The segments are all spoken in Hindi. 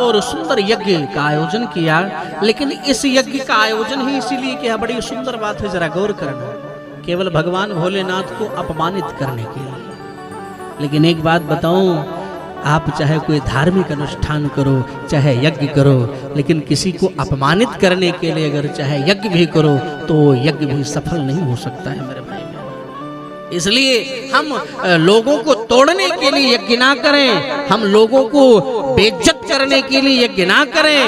और सुंदर यज्ञ का आयोजन किया। लेकिन इस यज्ञ का आयोजन ही इसीलिए किया, बड़ी सुंदर बात है, जरा गौर करना, केवल भगवान भोलेनाथ को अपमानित करने के लिए। लेकिन एक बात बताऊं, आप चाहे कोई धार्मिक अनुष्ठान करो, चाहे यज्ञ करो, लेकिन किसी को अपमानित करने के लिए अगर चाहे यज्ञ भी करो तो यज्ञ भी सफल नहीं हो सकता है मेरे भाई। इसलिए हम लोगों को तोड़ने के लिए यज्ञ ना करें, हम लोगों को बेइज्जत करने के लिए यज्ञ ना करें,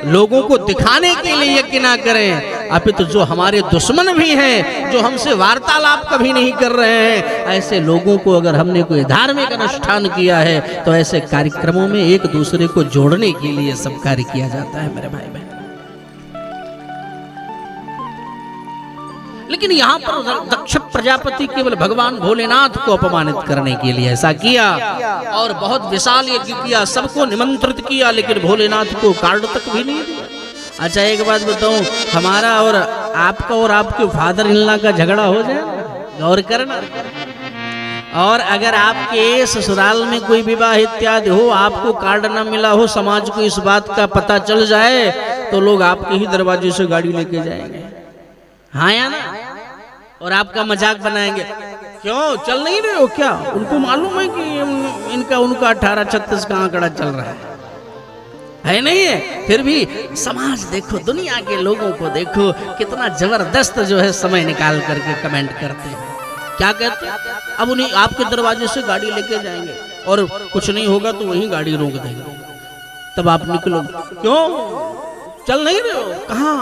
लोगों को दिखाने के लिए यज्ञ ना करें। अपितु जो हमारे दुश्मन भी हैं, जो हमसे वार्तालाप कभी नहीं कर रहे हैं, ऐसे लोगों को अगर हमने कोई धार्मिक अनुष्ठान किया है तो ऐसे कार्यक्रमों में एक दूसरे को जोड़ने के लिए सब कार्य किया जाता है मेरे भाई बहन। लेकिन यहाँ पर दक्ष प्रजापति केवल भगवान भोलेनाथ को अपमानित करने के लिए ऐसा किया और बहुत विशाल यज्ञ किया, सबको निमंत्रित किया, लेकिन भोलेनाथ को कार्ड तक भी नहीं दिया। अच्छा एक बात बताऊं, हमारा और आपके फादर इन लॉ का झगड़ा हो जाए, गौर करना, और अगर आपके ससुराल में कोई विवाह इत्यादि हो, आपको कार्ड न मिला हो, समाज को इस बात का पता चल जाए तो लोग आपके ही दरवाजे से गाड़ी लेके जाएंगे, हाँ या ना, और आपका मजाक बनाएंगे। क्यों चल नहीं रहे हो क्या? उनको मालूम है कि उनका 1836 का आंकड़ा चल रहा है नहीं है? फिर भी समाज देखो, दुनिया के लोगों को देखो, कितना जबरदस्त जो है समय निकाल करके कमेंट करते हैं। क्या कहते हैं? अब उन्हीं आपके दरवाजे से गाड़ी लेके जाएंगे और कुछ नहीं होगा तो वहीं गाड़ी रोक देंगे, तब आप निकलो, क्यों चल नहीं रहे हो? कहाँ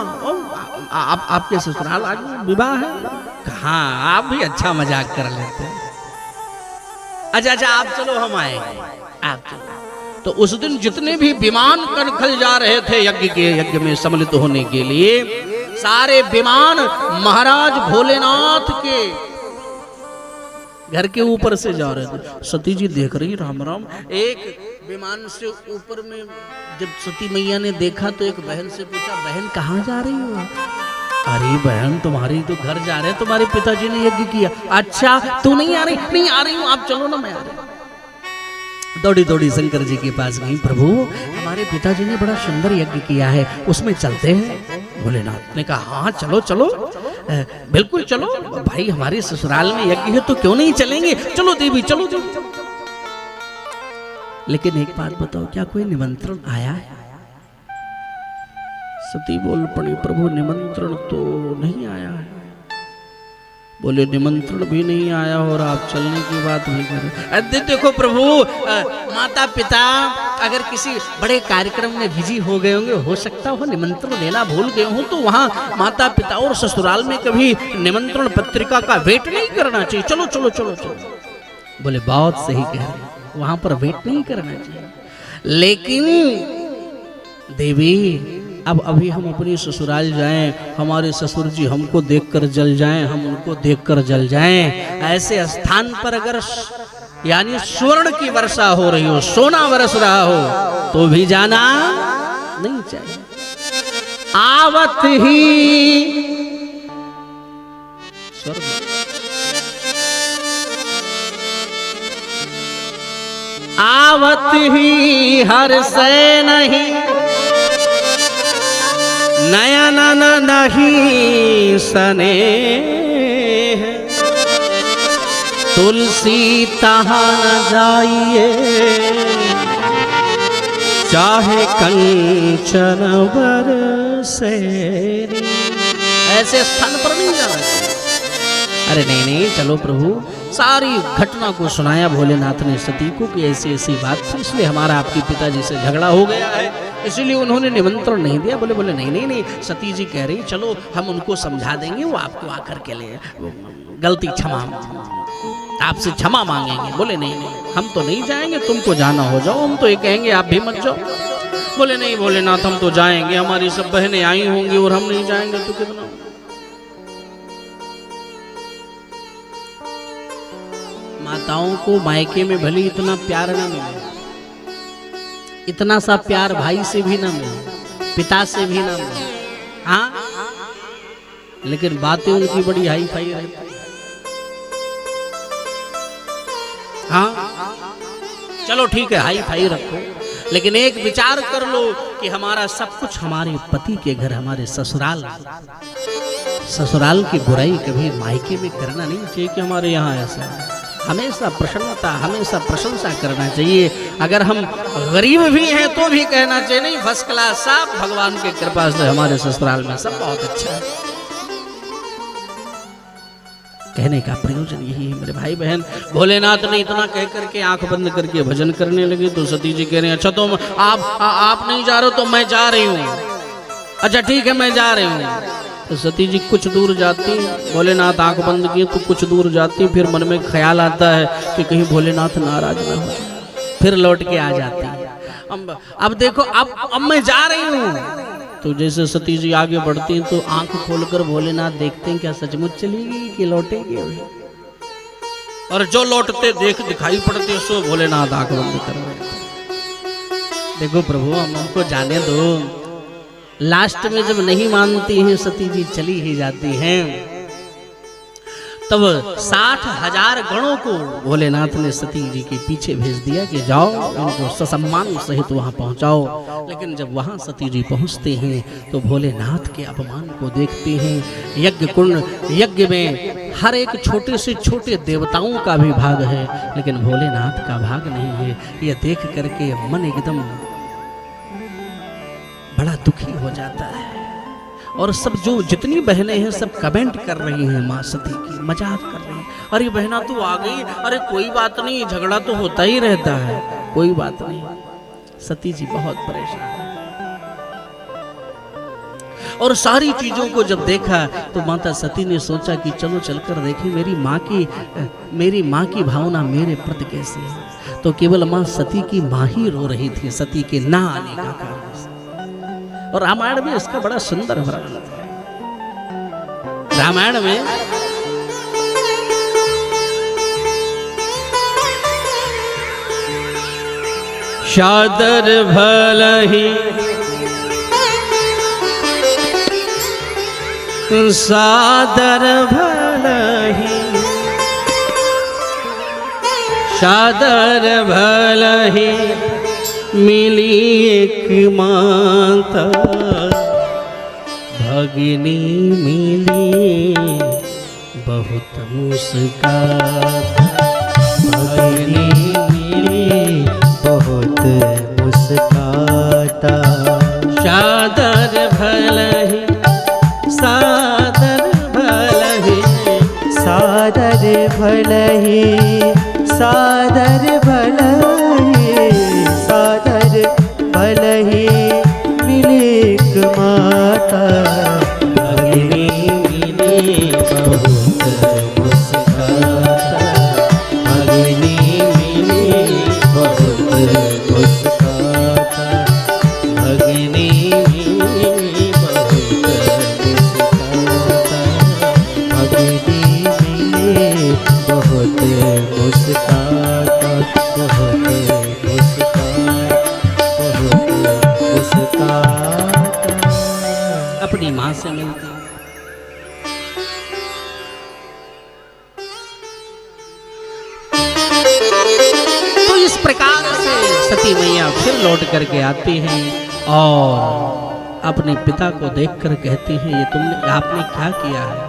आपके ससुराल आज विवाह है? कहाँ? आप भी अच्छा मजाक कर लेते हैं। अच्छा आप चलो, हम आएंगे, आप चलो। तो उस दिन जितने भी विमान कनखल जा रहे थे यज्ञ में सम्मिलित होने के लिए, सारे विमान महाराज भोलेनाथ के घर के ऊपर से जा रहे थे। सती जी देख रही, राम राम। एक विमान से ऊपर में जब सती मैया ने देखा तो एक बहन से पूछा, बहन कहाँ जा रही हो? अरे बहन तुम्हारी तो घर जा रहे हैं, तुम्हारे पिताजी ने यज्ञ किया। अच्छा तू नहीं आ रही? नहीं आ रही हूँ, आप चलो ना, मैं आ रही। दौड़ी दौड़ी शंकर जी के पास गई, प्रभु हमारे पिताजी ने बड़ा सुंदर यज्ञ किया है, उसमें चलते हैं। भोलेनाथ ने कहा हाँ चलो चलो, बिल्कुल चलो भाई, हमारे ससुराल में यज्ञ है तो क्यों नहीं चलेंगे, चलो देवी चलो चलो। लेकिन एक बात बताओ, क्या कोई निमंत्रण आया है? सती बोल पड़ी, प्रभु निमंत्रण तो नहीं आया है। बोले निमंत्रण भी नहीं आया और आप चलने की बात नहीं कर रहे। देखो प्रभु, माता पिता अगर किसी बड़े कार्यक्रम में बिजी हो गए होंगे, हो सकता हो निमंत्रण देना भूल गए हो, तो वहाँ माता पिता और ससुराल में कभी निमंत्रण पत्रिका का वेट नहीं करना चाहिए, चलो चलो चलो चलो। बोले बहुत सही कह रहे, वहां पर वेट नहीं करना चाहिए। लेकिन देवी अब अभी हम अपनी ससुराल जाएं, हमारे ससुर जी हमको देखकर जल जाएं, हम उनको देखकर जल जाएं, ऐसे स्थान पर अगर यानी स्वर्ण की वर्षा हो रही हो, सोना बरस रहा हो, तो भी जाना नहीं चाहिए। आवत ही स्वर्ग, आवत ही हर से नहीं, नयन नहीं सने, तुलसी तहाँ न जाइए, चाहे कंचन बरसे। ऐसे स्थान पर नहीं जाना। अरे नहीं नहीं चलो प्रभु। सारी घटना को सुनाया भोलेनाथ ने सती को कि ऐसी ऐसी बात थी, इसलिए हमारा आपके पिताजी से झगड़ा हो गया है, इसलिए उन्होंने निमंत्रण नहीं दिया। बोले नहीं नहीं नहीं, सती जी कह रही चलो हम उनको समझा देंगे, वो आपको आकर के ले गलती क्षमा, आपसे क्षमा मांगेंगे। बोले नहीं नहीं हम तो नहीं जाएंगे, तुमको जाना हो जाओ, हम तो ये कहेंगे आप भी मत जाओ। बोले नहीं भोलेनाथ हम तो जाएंगे, हमारी सब बहनें आई होंगी और हम नहीं जाएंगे तो कितना। माताओं को मायके में भले इतना प्यार ना मिले, इतना सा प्यार भाई से भी ना मिले, पिता से भी ना मिले, हाँ, लेकिन बातें उनकी बड़ी हाई फाई रहती। हाँ चलो ठीक है हाई फाई रखो, लेकिन एक विचार कर लो कि हमारा सब कुछ हमारे पति के घर, हमारे ससुराल की बुराई कभी मायके में करना नहीं चाहिए कि हमारे यहाँ ऐसा। हमेशा प्रसन्नता, हमेशा प्रशंसा करना चाहिए। अगर हम गरीब भी हैं तो भी कहना चाहिए नहीं फर्स्ट क्लास, सब भगवान की कृपा से हमारे ससुराल में सब बहुत अच्छा है। कहने का प्रयोजन यही है मेरे भाई बहन। भोलेनाथ ने इतना कह करके आंख बंद करके भजन करने लगे तो सती जी कह रहे हैं अच्छा तो आप नहीं जा रहे हो तो मैं जा रही हूँ। अच्छा ठीक है मैं जा रही हूँ। तो सती जी कुछ दूर जाती, भोलेनाथ आंख बंद किए तो कुछ दूर जाती, फिर मन में ख्याल आता है कि कहीं भोलेनाथ नाराज ना हो, फिर लौट के आ जाती। अब देखो अब मैं जा रही हूँ। तो जैसे सती जी आगे बढ़ती हैं तो आंख खोलकर भोलेनाथ देखते हैं क्या सचमुच चली गई कि लौटेगी अभी। और जो लौटते दिखाई पड़ते सो भोलेनाथ आंख बंद कर रहे। देखो प्रभु हमको जाने दो। लास्ट में जब नहीं मानती हैं सती जी चली ही जाती हैं, तब 60,000 गणों को भोलेनाथ ने सती जी के पीछे भेज दिया कि जाओ इनको ससम्मान सहित वहां पहुंचाओ। लेकिन जब वहां सती जी पहुंचते हैं तो भोलेनाथ के अपमान को देखते हैं। यज्ञ कुंड, यज्ञ में हर एक छोटे से छोटे देवताओं का भी भाग है, लेकिन भोलेनाथ का भाग नहीं है। यह देख करके मन एकदम बड़ा दुखी हो जाता है। और सब जो जितनी बहनें हैं सब कमेंट कर रही हैं माँ सती की, मजाक कर रही हैं। अरे बहना तू आ गई, अरे कोई बात नहीं, झगड़ा तो होता ही रहता है, कोई बात नहीं। सती जी बहुत परेशान है। और सारी चीजों को जब देखा तो माता सती ने सोचा कि चलो चलकर देखें मेरी माँ की भावना मेरे प्रति कैसी है। तो केवल माँ सती की माँ ही रो रही थी सती के ना आने का कारण। और रामायण में इसका बड़ा सुंदर वर्णन है। रामायण में शादर भलहि सादर भलहि, शादर भलहि मिली एक माता, भगिनी मिली बहुत मुस्काता, भगिनी मिली बहुत मुस्काता। शादर भलहि सादर भलहि, सादर भलहि सादर भलहि, सादर भलहि मिली माता, भगिनी मिली बहुत मुस्काता, भगिनी मिली बहुत मुस्काता, भगिनी मिली बहुत मुस्काता, भगिनी मिली बहुत मुस्काता, बहुत अपनी मां से मिलती। तो इस प्रकार से सती मैया फिर लौट करके आती हैं और अपने पिता को देखकर कहती हैं ये आपने क्या किया है।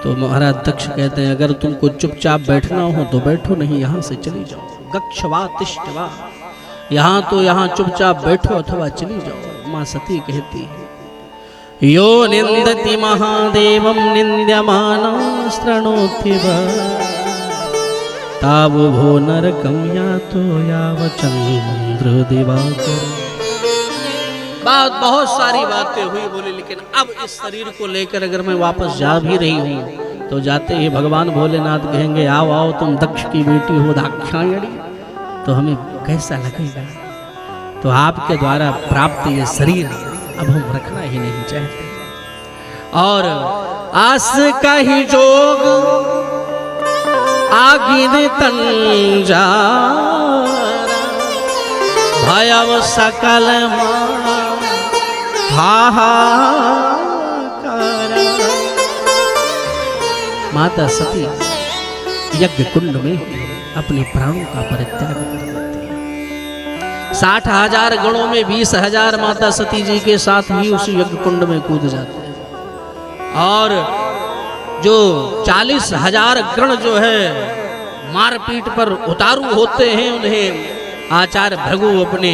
तो महाराज दक्ष कहते हैं अगर तुमको चुपचाप बैठना हो तो बैठो, नहीं यहाँ से चली जाओ। गक्षवा तिष्ठवा, यहाँ चुपचाप बैठो अथवा चली जाओ। माँ सती कहती है यो निंदति महादेवं निंद्यमानं शृणोति वा, तावो भो नरकं यातो याव चंद्र दिवाकर। बहुत सारी बातें हुई बोली, लेकिन अब इस शरीर को लेकर अगर मैं वापस जा भी रही हूँ तो जाते ही भगवान भोलेनाथ कहेंगे आओ आओ तुम दक्ष की बेटी हो दाक्षायणी, तो हमें कैसा लगेगा। तो आपके द्वारा प्राप्त ये शरीर अब हम रखना ही नहीं चाहते। और आस का ही जोग आगिर तंजारा, भयव सकल माता सती यज्ञ कुंड में अपने प्राणों का परित्याग कर देती है। 60,000 गणों में 20,000 माता सती जी के साथ ही उस यज्ञ कुंड में कूद जाते हैं। और जो 40,000 गण जो है मारपीट पर उतारू होते हैं, उन्हें आचार्य भृगु अपने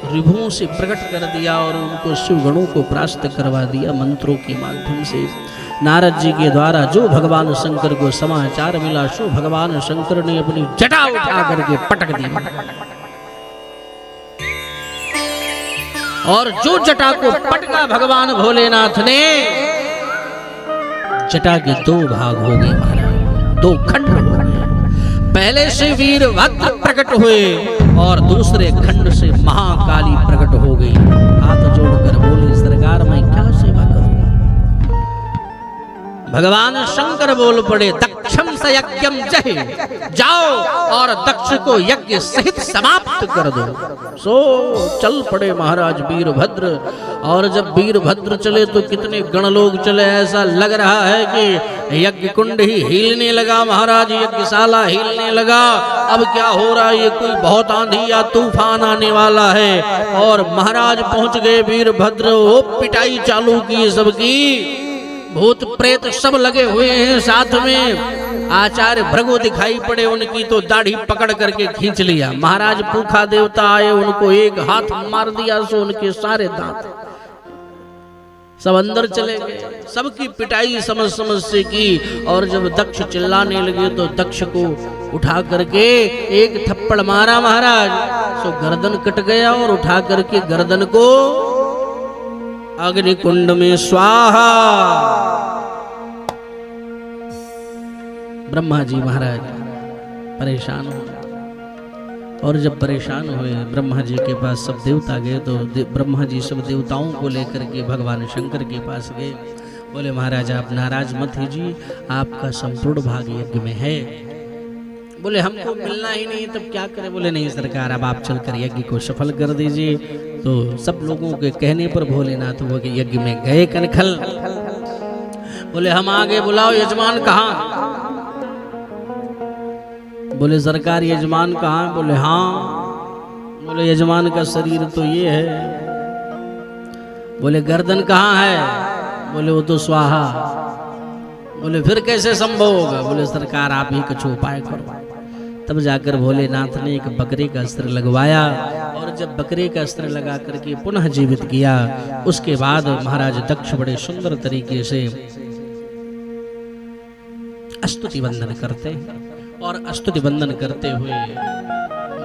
रिभुओं से प्रकट कर दिया और उनको शिव गणों को परास्त करवा दिया मंत्रों के माध्यम से। नारद जी के द्वारा जो भगवान शंकर को समाचार मिला, सो भगवान शंकर ने अपनी जटा उठा करके पटक दी और जो जटा को पटका भगवान भोलेनाथ ने, जटा के 2 भाग हो गए महाराज, 2 खंड हो गए। पहले से वीरभद्र प्रकट हुए और दूसरे खंड से महाकाली प्रकट हो गई। हाथ जोड़कर बोले, सरकार मैं क्या सेवा करूं? भगवान शंकर बोल पड़े, दक्षम स यज्ञम जहि, जाओ और दक्ष को यज्ञ सहित समाप्त कर दो। सो चल पड़े महाराज वीरभद्र। और जब वीरभद्र चले तो कितने गण लोग चले, ऐसा लग रहा है कि यज्ञ कुंड ही हिलने लगा महाराज, यज्ञशाला हिलने लगा। अब क्या हो रहा है, ये कोई बहुत आंधी या तूफान आने वाला है। और महाराज पहुंच गए वीरभद्र, वो पिटाई चालू की सबकी, भूत प्रेत सब लगे हुए हैं साथ में। आचार्य भृगु दिखाई पड़े, उनकी तो दाढ़ी पकड़ करके खींच लिया। महाराज पूखा देवता आए, उनको एक हाथ मार दिया, सो उनके सारे दांत सब अंदर चले गए। सबकी पिटाई समझ समझ से की। और जब दक्ष चिल्लाने लगे तो दक्ष को उठा करके एक थप्पड़ मारा महाराज, सो गर्दन कट गया और उठा करके गर्दन को अग्निकुंड में स्वाहा। ब्रह्मा जी महाराज परेशान हो, और जब परेशान हुए ब्रह्मा जी के पास सब देवता गए, तो ब्रह्मा जी सब देवताओं को लेकर के भगवान शंकर के पास गए। बोले महाराज आप नाराज मत कीजिए, आपका संपूर्ण भाग यज्ञ में है। बोले हमको मिलना ही नहीं, तब क्या करें? बोले नहीं सरकार, अब आप चलकर यज्ञ को सफल कर दीजिए। तो सब लोगों के कहने पर भोलेनाथ वो यज्ञ में गए कनखल। बोले हम आगे, बुलाओ यजमान कहाँ? बोले सरकार यजमान कहाँ? बोले हाँ। बोले यजमान का शरीर तो ये है। बोले गर्दन कहाँ है? बोले वो तो स्वाहा। बोले फिर कैसे संभव होगा? बोले सरकार आप ही कुछ उपाय करो। तब जाकर भोलेनाथ ने एक बकरे का अस्त्र लगवाया, और जब बकरे का अस्त्र लगा करके पुनः जीवित किया, उसके बाद महाराज दक्ष बड़े सुंदर तरीके से स्तुति वंदन करते हैं। और स्तुति वंदन करते हुए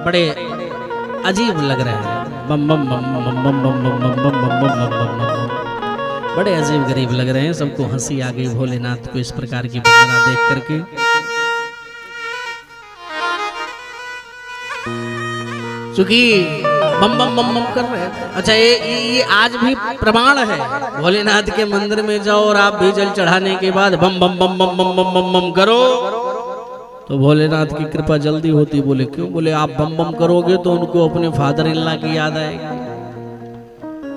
बड़े अजीब लग रहे हैं, बम बम बम बम बम बम बम बम बम बम बम बम बम, बड़े अजीब गरीब लग रहे हैं। सबको हंसी आ गई भोलेनाथ को इस प्रकार की वंदना देख करके। क्योंकि बम बम बम बम कर रहे हैं। अच्छा ये आज भी प्रमाण है, भोलेनाथ के मंदिर में जाओ और आप भी जल चढ़ाने के बाद बम बम बम बम बम बम बम बम करो तो भोलेनाथ की कृपा जल्दी होती। बोले क्यों? बोले आप बम बम करोगे तो उनको अपने फादर इन लॉ की याद आएगी,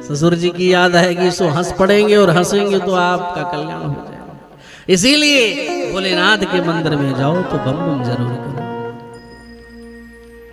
ससुर जी की याद आएगी, सो हंस पड़ेंगे और हंसेंगे तो आपका कल्याण हो जाएगा। इसीलिए भोलेनाथ के मंदिर में जाओ तो बम बम जरूर करो।